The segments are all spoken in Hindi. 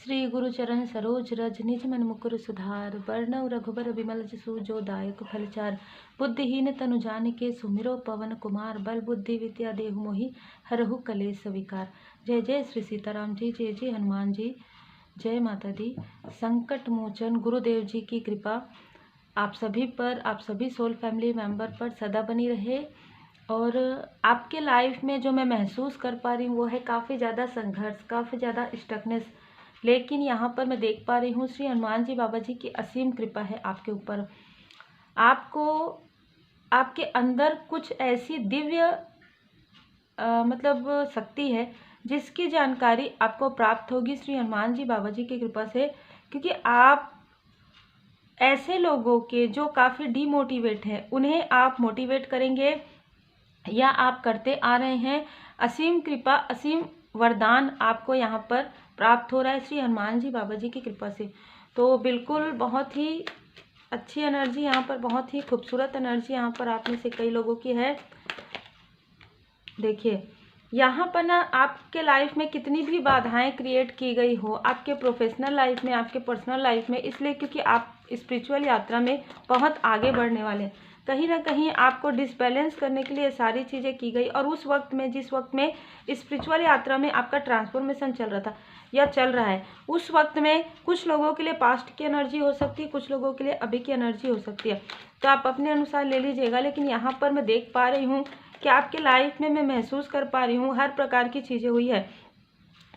श्री गुरुचरण सरोज रज निज मन मुकुर सुधार, वर्णव रघुबर विमल जसु जो दायक फलचार। बुद्धिहीन तनु जानिके सुमिरो पवन कुमार, बल बुद्धि विद्या देहु मोहि हरहु कलेश विकार। जय जय श्री सीताराम जी, जय जय हनुमान जी, जय माता दी। संकट मोचन गुरुदेव जी की कृपा आप सभी पर, आप सभी सोल फैमिली मेंबर पर सदा बनी रहे। और आपके लाइफ में जो मैं महसूस कर पा रही हूँ वो है काफ़ी ज़्यादा संघर्ष, काफ़ी ज़्यादा स्टकनेस, लेकिन यहाँ पर मैं देख पा रही हूँ श्री हनुमान जी बाबा जी की असीम कृपा है आपके ऊपर। आपको आपके अंदर कुछ ऐसी दिव्य मतलब शक्ति है जिसकी जानकारी आपको प्राप्त होगी श्री हनुमान जी बाबा जी की कृपा से, क्योंकि आप ऐसे लोगों के जो काफ़ी डीमोटिवेट हैं उन्हें आप मोटिवेट करेंगे या आप करते आ रहे हैं। असीम कृपा, असीम वरदान आपको यहाँ पर प्राप्त हो रहा है श्री हनुमान जी बाबा जी की कृपा से। तो बिल्कुल बहुत ही अच्छी एनर्जी यहाँ पर, बहुत ही खूबसूरत एनर्जी यहाँ पर आप में से कई लोगों की है। देखिए यहाँ पर ना आपके लाइफ में कितनी भी बाधाएं क्रिएट की गई हो, आपके प्रोफेशनल लाइफ में, आपके पर्सनल लाइफ में, इसलिए क्योंकि आप स्पिरिचुअल यात्रा में बहुत आगे बढ़ने वाले हैं। कहीं ना कहीं आपको डिसबैलेंस करने के लिए सारी चीज़ें की गई, और उस वक्त में, जिस वक्त में स्पिरिचुअल यात्रा में आपका ट्रांसफॉर्मेशन चल रहा था या चल रहा है, उस वक्त में कुछ लोगों के लिए पास्ट की एनर्जी हो सकती है, कुछ लोगों के लिए अभी की एनर्जी हो सकती है, तो आप अपने अनुसार ले लीजिएगा। लेकिन यहाँ पर मैं देख पा रही हूँ कि आपके लाइफ में मैं महसूस कर पा रही हूँ हर प्रकार की चीज़ें हुई है,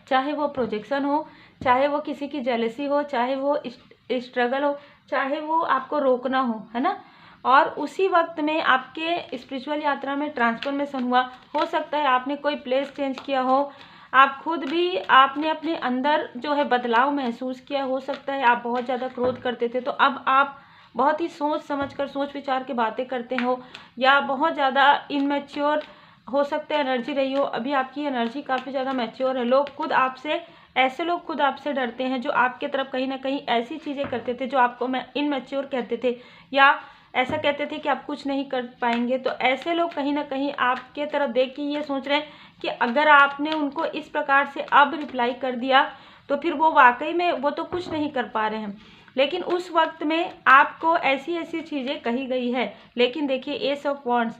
चाहे वो प्रोजेक्शन हो, चाहे वो किसी की जेलसी हो, चाहे वो स्ट्रगल हो, चाहे वो आपको रोकना है ना। और उसी वक्त में आपके स्पिरिचुअल यात्रा में ट्रांसफॉर्मेशन हुआ। हो सकता है आपने कोई प्लेस चेंज किया हो, आप खुद भी आपने अपने अंदर जो है बदलाव महसूस किया। हो सकता है आप बहुत ज़्यादा क्रोध करते थे तो अब आप बहुत ही सोच समझकर, सोच विचार के बातें करते हो, या बहुत ज़्यादा इनमेच्योर हो सकता है एनर्जी रही हो। अभी आपकी एनर्जी काफ़ी ज़्यादा मैच्योर है। लोग खुद आपसे, ऐसे लोग खुद आपसे डरते हैं जो आपके तरफ कहीं ना कहीं ऐसी चीज़ें करते थे जो आपको इनमेच्योर कहते थे, या ऐसा कहते थे कि आप कुछ नहीं कर पाएंगे। तो ऐसे लोग कहीं ना कहीं आपके तरफ देख के ये सोच रहे हैं कि अगर आपने उनको इस प्रकार से अब रिप्लाई कर दिया तो फिर वो वाकई में वो तो कुछ नहीं कर पा रहे हैं। लेकिन उस वक्त में आपको ऐसी ऐसी चीज़ें कही गई है। लेकिन देखिए एस ऑफ वॉन्ड्स,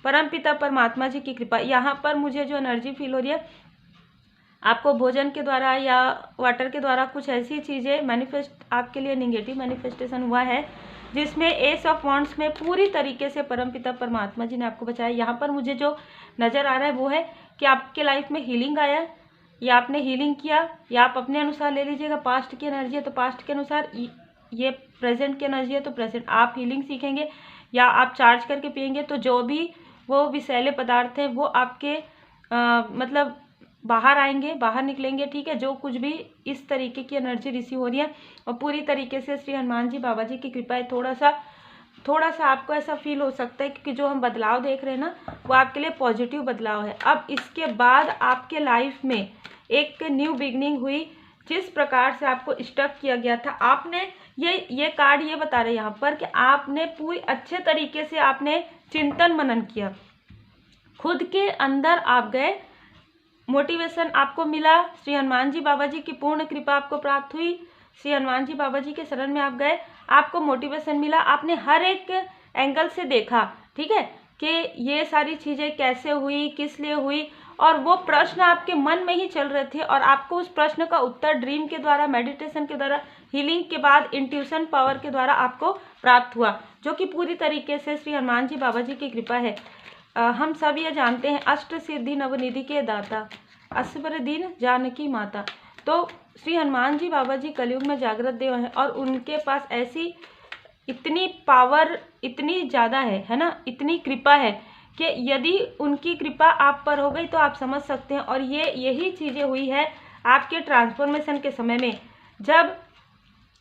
परमपिता परमात्मा जी की कृपा, यहाँ पर मुझे जो एनर्जी फील हो रही है, आपको भोजन के द्वारा या वाटर के द्वारा कुछ ऐसी चीज़ें मैनिफेस्ट, आपके लिए नेगेटिव मैनिफेस्टेशन हुआ है जिसमें एस ऑफ वॉन्ड्स में पूरी तरीके से परमपिता परमात्मा जी ने आपको बचाया। यहाँ पर मुझे जो नज़र आ रहा है वो है कि आपके लाइफ में हीलिंग आया, या आपने हीलिंग किया, या आप अपने अनुसार ले लीजिएगा। पास्ट की एनर्जी है तो पास्ट के अनुसार, ये प्रेजेंट की एनर्जी है तो प्रेजेंट। आप हीलिंग सीखेंगे या आप चार्ज करके पिएंगे तो जो भी वो विषैले पदार्थ हैं वो आपके मतलब बाहर आएंगे, बाहर निकलेंगे, ठीक है। जो कुछ भी इस तरीके की एनर्जी रिसीव हो रही है, और पूरी तरीके से श्री हनुमान जी बाबा जी की कृपा है। थोड़ा सा आपको ऐसा फील हो सकता है क्योंकि जो हम बदलाव देख रहे हैं ना वो आपके लिए पॉजिटिव बदलाव है। अब इसके बाद आपके लाइफ में एक न्यू बिगनिंग हुई। जिस प्रकार से आपको स्टक किया गया था, आपने ये कार्ड ये बता रहे हैं यहाँ पर कि आपने पूरी अच्छे तरीके से आपने चिंतन मनन किया, खुद के अंदर आप गए, मोटिवेशन आपको मिला, श्री हनुमान जी बाबा जी की पूर्ण कृपा आपको प्राप्त हुई, श्री हनुमान जी बाबा जी के शरण में आप गए, आपको मोटिवेशन मिला, आपने हर एक एंगल से देखा, ठीक है, कि ये सारी चीज़ें कैसे हुई, किस लिए हुई, और वो प्रश्न आपके मन में ही चल रहे थे, और आपको उस प्रश्न का उत्तर ड्रीम के द्वारा, मेडिटेशन के द्वारा, हीलिंग के बाद इंट्यूशन पावर के द्वारा आपको प्राप्त हुआ, जो कि पूरी तरीके से श्री हनुमान जी बाबा जी की कृपा है। हम सब ये जानते हैं अष्ट सिद्धि नवनिधि के दाता, असबर दीन जानकी माता। तो श्री हनुमान जी बाबा जी कलयुग में जागृत देव हैं, और उनके पास ऐसी इतनी पावर, इतनी ज़्यादा है ना, इतनी कृपा है कि यदि उनकी कृपा आप पर हो गई तो आप समझ सकते हैं। और यही चीज़ें हुई है आपके ट्रांसफॉर्मेशन के समय में, जब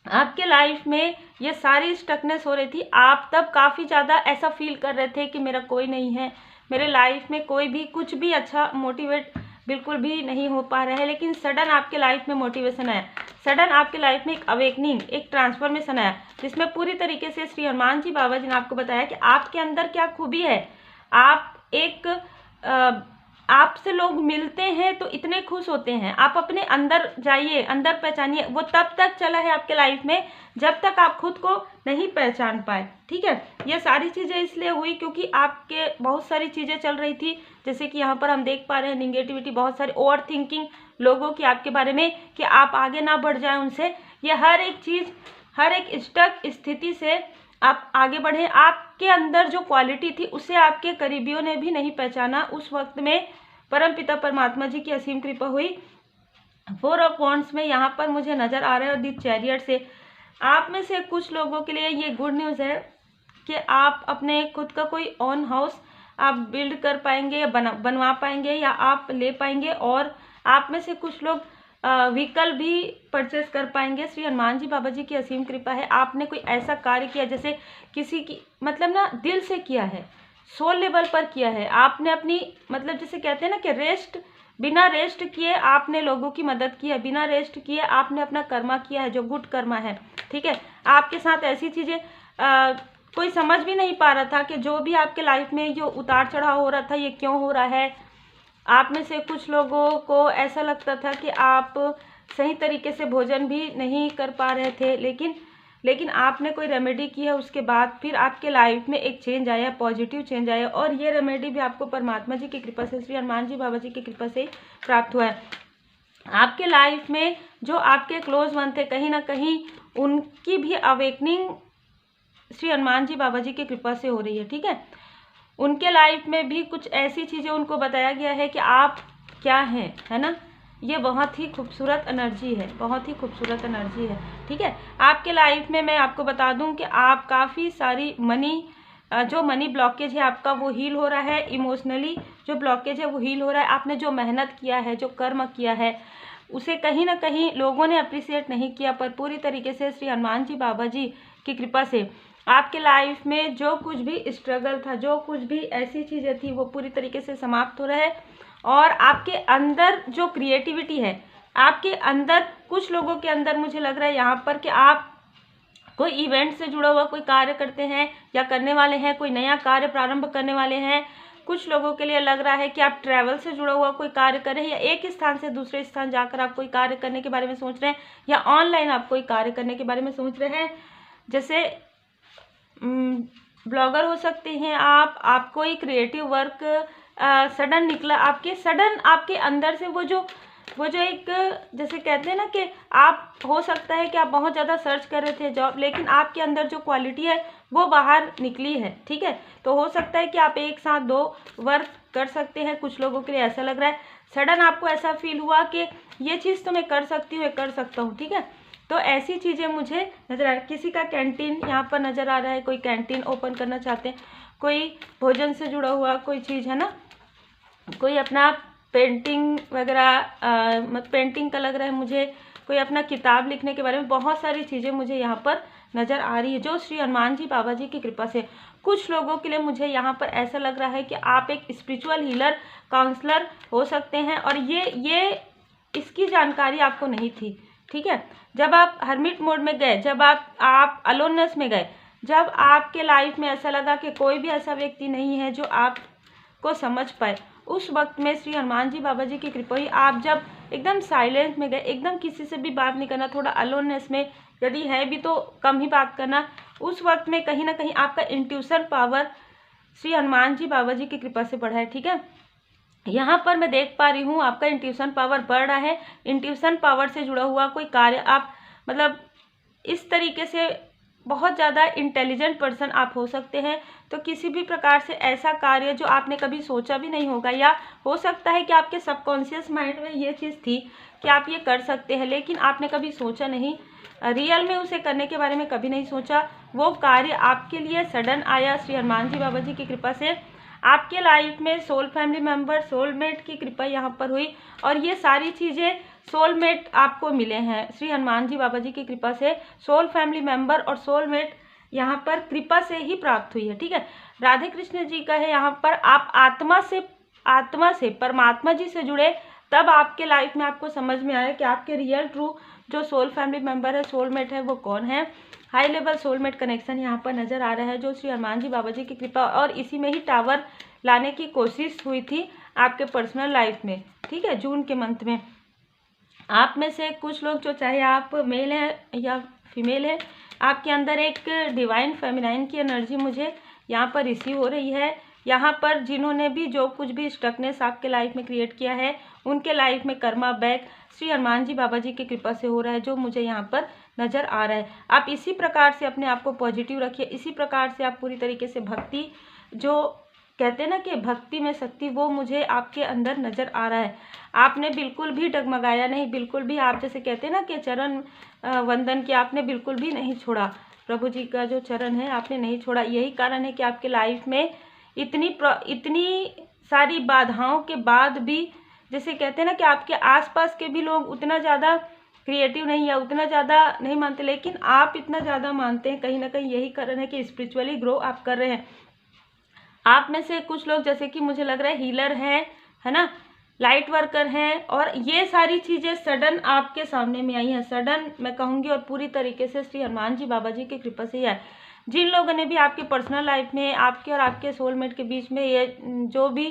आपके लाइफ में ये सारी स्टकनेस हो रही थी। आप तब काफ़ी ज़्यादा ऐसा फील कर रहे थे कि मेरा कोई नहीं है, मेरे लाइफ में कोई भी कुछ भी अच्छा मोटिवेट बिल्कुल भी नहीं हो पा रहा है। लेकिन सडन आपके लाइफ में मोटिवेशन आया, सडन आपके लाइफ में एक अवेकनिंग, एक ट्रांसफॉर्मेशन आया, जिसमें पूरी तरीके से श्री हनुमान जी बाबा जी ने आपको बताया कि आपके अंदर क्या खूबी है। आप एक आपसे लोग मिलते हैं तो इतने खुश होते हैं, आप अपने अंदर जाइए, अंदर पहचानिए। वो तब तक चला है आपके लाइफ में जब तक आप खुद को नहीं पहचान पाए, ठीक है। ये सारी चीज़ें इसलिए हुई क्योंकि आपके बहुत सारी चीज़ें चल रही थी, जैसे कि यहाँ पर हम देख पा रहे हैं निगेटिविटी, बहुत सारी ओवर थिंकिंग लोगों की आपके बारे में कि आप आगे ना बढ़ जाएं उनसे। ये हर एक चीज़, हर एक स्टक स्थिति से आप आगे बढ़े। आपके अंदर जो क्वालिटी थी उसे आपके करीबियों ने भी नहीं पहचाना। उस वक्त में परमपिता परमात्मा जी की असीम कृपा हुई। 4 ऑफ वॉन्ड्स में यहाँ पर मुझे नज़र आ रहा है और दी चैरियट से आप में से कुछ लोगों के लिए ये गुड न्यूज़ है कि आप अपने खुद का कोई ओन हाउस आप बिल्ड कर पाएंगे या बनवा पाएंगे या आप ले पाएंगे। और आप में से कुछ लोग व्हीकल भी परचेस कर पाएंगे। श्री हनुमान जी बाबा जी की असीम कृपा है। आपने कोई ऐसा कार्य किया जैसे किसी की मतलब ना दिल से किया है, सोल लेवल पर किया है आपने, अपनी मतलब जैसे कहते हैं ना कि रेस्ट, बिना रेस्ट किए आपने लोगों की मदद की है, बिना रेस्ट किए आपने अपना कर्मा किया है जो गुड कर्मा है, ठीक है। आपके साथ ऐसी चीज़ें कोई समझ भी नहीं पा रहा था कि जो भी आपके लाइफ में जो उतार चढ़ाव हो रहा था ये क्यों हो रहा है। आप में से कुछ लोगों को ऐसा लगता था कि आप सही तरीके से भोजन भी नहीं कर पा रहे थे, लेकिन आपने कोई रेमेडी की है, उसके बाद फिर आपके लाइफ में एक चेंज आया, पॉजिटिव चेंज आया। और ये रेमेडी भी आपको परमात्मा जी की कृपा से, श्री हनुमान जी बाबा जी की कृपा से प्राप्त हुआ है। आपके लाइफ में जो आपके क्लोज वन थे, कहीं ना कहीं उनकी भी अवेकनिंग श्री हनुमान जी बाबा जी की कृपा से हो रही है, ठीक है। उनके लाइफ में भी कुछ ऐसी चीज़ें उनको बताया गया है कि आप क्या हैं, है ना। ये बहुत ही खूबसूरत एनर्जी है, बहुत ही खूबसूरत एनर्जी है, ठीक है। आपके लाइफ में मैं आपको बता दूं कि आप काफ़ी सारी जो मनी ब्लॉकेज है आपका वो हील हो रहा है। इमोशनली जो ब्लॉकेज है वो हील हो रहा है। आपने जो मेहनत किया है, जो कर्म किया है, उसे कहीं ना कहीं लोगों ने अप्रिसिएट नहीं किया, पर पूरी तरीके से श्री हनुमान जी बाबा जी की कृपा से आपके लाइफ में जो कुछ भी स्ट्रगल था, जो कुछ भी ऐसी चीज़ें थी, वो पूरी तरीके से समाप्त हो रहा है। और आपके अंदर जो क्रिएटिविटी है, आपके अंदर कुछ लोगों के अंदर मुझे लग रहा है यहाँ पर कि आप कोई इवेंट से जुड़ा हुआ कोई कार्य करते हैं या करने वाले हैं, कोई नया कार्य प्रारंभ करने वाले हैं। कुछ लोगों के लिए लग रहा है कि आप ट्रैवल से जुड़ा हुआ कोई कार्य करें या एक स्थान से दूसरे स्थान जाकर आप कोई कार्य करने के बारे में सोच रहे हैं या ऑनलाइन आप कोई कार्य करने के बारे में सोच रहे हैं। जैसे ब्लॉगर हो सकते हैं आप कोई क्रिएटिव वर्क सडन निकला आपके अंदर से वो जो एक जैसे कहते हैं ना कि आप हो सकता है कि आप बहुत ज़्यादा सर्च कर रहे थे जॉब, लेकिन आपके अंदर जो क्वालिटी है वो बाहर निकली है, ठीक है। तो हो सकता है कि आप एक साथ 2 वर्क कर सकते हैं। कुछ लोगों के लिए ऐसा लग रहा है, सडन आपको ऐसा फील हुआ कि ये चीज़ तो मैं कर सकती हूँ, कर सकता हूँ, ठीक है। तो ऐसी चीज़ें मुझे नज़र आ रही। किसी का कैंटीन यहाँ पर नज़र आ रहा है, कोई कैंटीन ओपन करना चाहते हैं, कोई भोजन से जुड़ा हुआ कोई चीज़ है ना, कोई अपना पेंटिंग वगैरह पेंटिंग का लग रहा है मुझे, कोई अपना किताब लिखने के बारे में, बहुत सारी चीज़ें मुझे यहाँ पर नज़र आ रही है जो श्री हनुमान जी बाबा जी की कृपा से। कुछ लोगों के लिए मुझे यहाँ पर ऐसा लग रहा है कि आप एक स्पिरिचुअल हीलर, काउंसलर हो सकते हैं और ये इसकी जानकारी आपको नहीं थी, ठीक है। जब आप हर्मिट मोड में गए, जब आप अलोननेस में गए, जब आपके लाइफ में ऐसा लगा कि कोई भी ऐसा व्यक्ति नहीं है जो आपको समझ पाए, उस वक्त में श्री हनुमान जी बाबा जी की कृपा हुई। आप जब एकदम साइलेंट में गए, एकदम किसी से भी बात नहीं करना, थोड़ा अलोननेस में, यदि है भी तो कम ही बात करना, उस वक्त में कहीं ना कहीं आपका इंट्यूशन पावर श्री हनुमान जी बाबा जी की कृपा से बढ़ा है, ठीक है। यहाँ पर मैं देख पा रही हूँ आपका इंट्यूशन पावर बढ़ रहा है। इंट्यूशन पावर से जुड़ा हुआ कोई कार्य आप मतलब इस तरीके से बहुत ज़्यादा इंटेलिजेंट पर्सन आप हो सकते हैं। तो किसी भी प्रकार से ऐसा कार्य जो आपने कभी सोचा भी नहीं होगा, या हो सकता है कि आपके सबकॉन्शियस माइंड में ये चीज़ थी कि आप ये कर सकते हैं, लेकिन आपने कभी सोचा नहीं, रियल में उसे करने के बारे में कभी नहीं सोचा, वो कार्य आपके लिए सडन आया श्री हनुमान जी बाबा जी की कृपा से। आपके लाइफ में सोल फैमिली मेम्बर, सोलमेट की कृपा यहाँ पर हुई और ये सारी चीज़ें सोलमेट आपको मिले हैं श्री हनुमान जी बाबा जी की कृपा से। सोल फैमिली मेम्बर और सोलमेट यहाँ पर कृपा से ही प्राप्त हुई है, ठीक है। राधे कृष्ण जी का है यहाँ पर, आप आत्मा से परमात्मा जी से जुड़े, तब आपके लाइफ में आपको समझ में आया कि आपके रियल ट्रू जो सोल फैमिली मेम्बर है, सोलमेट है, वो कौन है। हाई लेवल सोलमेट कनेक्शन यहाँ पर नज़र आ रहा है जो श्री हनुमान जी बाबा जी की कृपा, और इसी में ही टावर लाने की कोशिश हुई थी आपके पर्सनल लाइफ में, ठीक है, जून के मंथ में। आप में से कुछ लोग, जो चाहे आप मेल हैं या फीमेल है, आपके अंदर एक डिवाइन फेमिनाइन की एनर्जी मुझे यहाँ पर रिसीव हो रही है। यहाँ पर जिन्होंने भी जो कुछ भी स्टकनेस आपके लाइफ में क्रिएट किया है, उनके लाइफ में कर्मा बैक श्री हनुमान जी बाबा जी की कृपा से हो रहा है, जो मुझे यहाँ पर नज़र आ रहा है। आप इसी प्रकार से अपने आप को पॉजिटिव रखिए, इसी प्रकार से आप पूरी तरीके से भक्ति, जो कहते हैं ना कि भक्ति में शक्ति, वो मुझे आपके अंदर नज़र आ रहा है। आपने बिल्कुल भी डगमगाया नहीं, बिल्कुल भी आप जैसे कहते हैं ना कि चरण वंदन किया, आपने बिल्कुल भी नहीं छोड़ा। प्रभु जी का जो चरण है आपने नहीं छोड़ा। यही कारण है कि आपके लाइफ में इतनी सारी बाधाओं के बाद भी, जैसे कहते हैं ना कि आपके आसपास के भी लोग उतना ज़्यादा क्रिएटिव नहीं या उतना ज़्यादा नहीं मानते, लेकिन आप इतना ज़्यादा मानते हैं। कहीं ना कहीं यही कारण है कि स्पिरिचुअली ग्रो आप कर रहे हैं। आप में से कुछ लोग, जैसे कि मुझे लग रहा है हीलर हैं, है ना, लाइट वर्कर हैं, और ये सारी चीज़ें सडन आपके सामने में आई हैं। सडन मैं कहूँगी, और पूरी तरीके से श्री हनुमान जी बाबा जी की कृपा से ही है। जिन लोगों ने भी आपके पर्सनल लाइफ में आपके और आपके सोलमेट के बीच में ये जो भी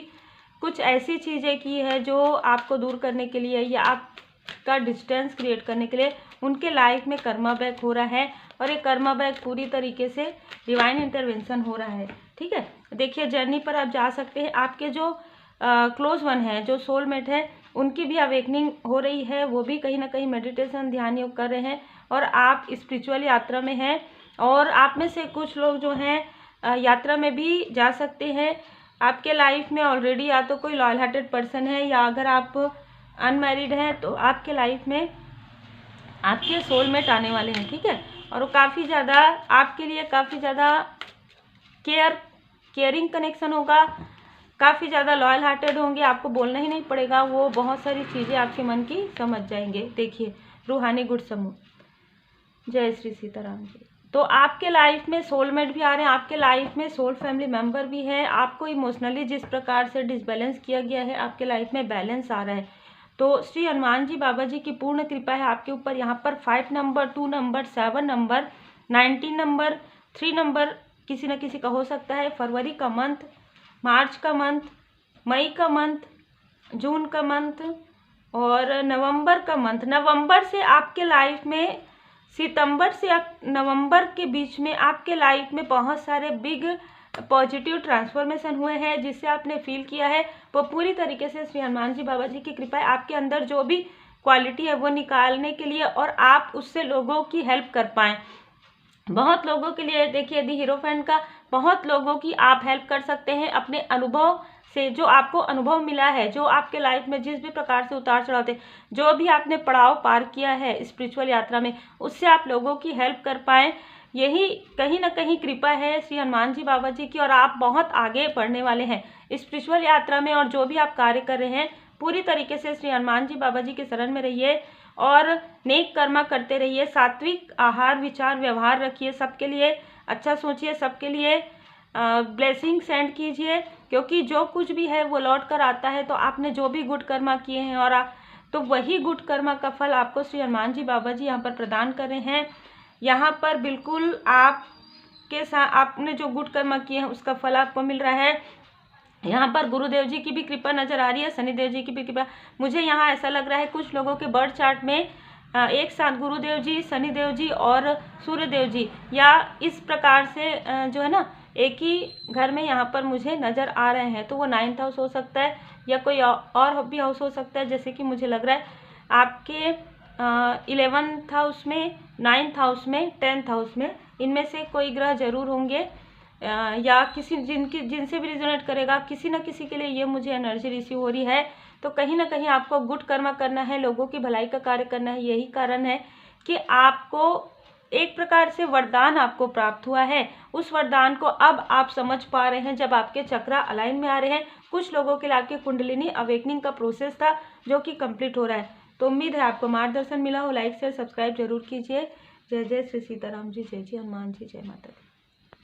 कुछ ऐसी चीज़ें की है जो आपको दूर करने के लिए या आपका डिस्टेंस क्रिएट करने के लिए, उनके लाइफ में कर्मा बैक हो रहा है। और ये कर्मा बैक पूरी तरीके से डिवाइन इंटरवेंशन हो रहा है, ठीक है। देखिए, जर्नी पर आप जा सकते हैं। आपके जो क्लोज वन है, जो सोलमेट है, उनकी भी अवेकनिंग हो रही है। वो भी कहीं ना कहीं मेडिटेशन, ध्यान योग कर रहे हैं, और आप स्पिरिचुअल यात्रा में हैं। और आप में से कुछ लोग जो हैं यात्रा में भी जा सकते हैं। आपके लाइफ में ऑलरेडी या तो कोई लॉयल हार्टेड पर्सन है, या अगर आप अनमैरिड हैं तो आपके लाइफ में आपके सोलमेट आने वाले हैं, ठीक है। और वो काफ़ी ज़्यादा आपके लिए काफ़ी ज़्यादा केयरिंग कनेक्शन होगा, काफ़ी ज़्यादा लॉयल हार्टेड होंगे। आपको बोलना ही नहीं पड़ेगा, वो बहुत सारी चीज़ें आपके मन की समझ जाएंगे। देखिए, रूहानी गुड समूह, जय श्री सीताराम जी। तो आपके लाइफ में सोलमेट भी आ रहे हैं, आपके लाइफ में सोल फैमिली मेंबर भी है। आपको इमोशनली जिस प्रकार से डिसबैलेंस किया गया है, आपके लाइफ में बैलेंस आ रहा है। तो श्री हनुमान जी बाबा जी की पूर्ण कृपा है आपके ऊपर। यहाँ पर 5 number, 2 number, 7 number, 19 number, 3 number किसी न किसी का हो सकता है। फरवरी का मंथ, मार्च का मंथ, मई का मंथ, जून का मंथ और नवंबर का मंथ। नवंबर से आपके लाइफ में, सितंबर से नवंबर के बीच में आपके लाइफ में बहुत सारे बिग पॉजिटिव ट्रांसफॉर्मेशन हुए हैं, जिससे आपने फील किया है वो पूरी तरीके से श्री हनुमान जी बाबा जी की कृपा है। आपके अंदर जो भी क्वालिटी है वो निकालने के लिए, और आप उससे लोगों की हेल्प कर पाएँ। बहुत लोगों के लिए, देखिए, दी हीरोफेंट का, बहुत लोगों की आप हेल्प कर सकते हैं अपने अनुभव से। जो आपको अनुभव मिला है, जो आपके लाइफ में जिस भी प्रकार से उतार चढ़ाव थे, जो भी आपने पड़ाव पार किया है स्पिरिचुअल यात्रा में, उससे आप लोगों की हेल्प कर पाएँ। यही कहीं ना कहीं कृपा है श्री हनुमान जी बाबा जी की, और आप बहुत आगे बढ़ने वाले हैं स्पिरिचुअल यात्रा में। और जो भी आप कार्य कर रहे हैं, पूरी तरीके से श्री हनुमान जी बाबा जी के शरण में रहिए और नेक कर्मा करते रहिए। सात्विक आहार, विचार, व्यवहार रखिए, सबके लिए अच्छा सोचिए, सबके लिए ब्लेसिंग सेंड कीजिए, क्योंकि जो कुछ भी है वो लौट कर आता है। तो आपने जो भी गुड कर्मा किए हैं, और तो वही गुड कर्मा का फल आपको श्री हनुमान जी बाबा जी यहाँ पर प्रदान कर रहे हैं। यहाँ पर बिल्कुल आपके साथ आपने जो गुड कर्मा किए हैं उसका फल आपको मिल रहा है। यहाँ पर गुरुदेव जी की भी कृपा नजर आ रही है, शनिदेव जी की भी कृपा। मुझे यहाँ ऐसा लग रहा है कुछ लोगों के बर्थ चार्ट में एक साथ गुरुदेव जी, शनिदेव जी और सूर्यदेव जी, या इस प्रकार से जो है ना, एक ही घर में यहाँ पर मुझे नज़र आ रहे हैं। तो वो 9th हाउस हो सकता है, या कोई और भी हाउस हो सकता है। जैसे कि मुझे लग रहा है आपके 11th हाउस में, 9th हाउस में, 10th हाउस में, इनमें से कोई ग्रह जरूर होंगे, या किसी जिनसे भी रिजोनेट करेगा, किसी न किसी के लिए ये मुझे एनर्जी रिसीव हो रही है। तो कहीं ना कहीं आपको गुड कर्मा करना है, लोगों की भलाई का कार्य करना है। यही कारण है कि आपको एक प्रकार से वरदान आपको प्राप्त हुआ है। उस वरदान को अब आप समझ पा रहे हैं जब आपके चक्रा अलाइन में आ रहे हैं। कुछ लोगों के लिए आपके कुंडलिनी अवेकनिंग का प्रोसेस था जो कि कंप्लीट हो रहा है। तो उम्मीद है आपको मार्गदर्शन मिला हो। लाइक शेयर सब्सक्राइब जरूर कीजिए। जय जय श्री सीताराम जी, जय जय हनुमान जी, जय माता दी।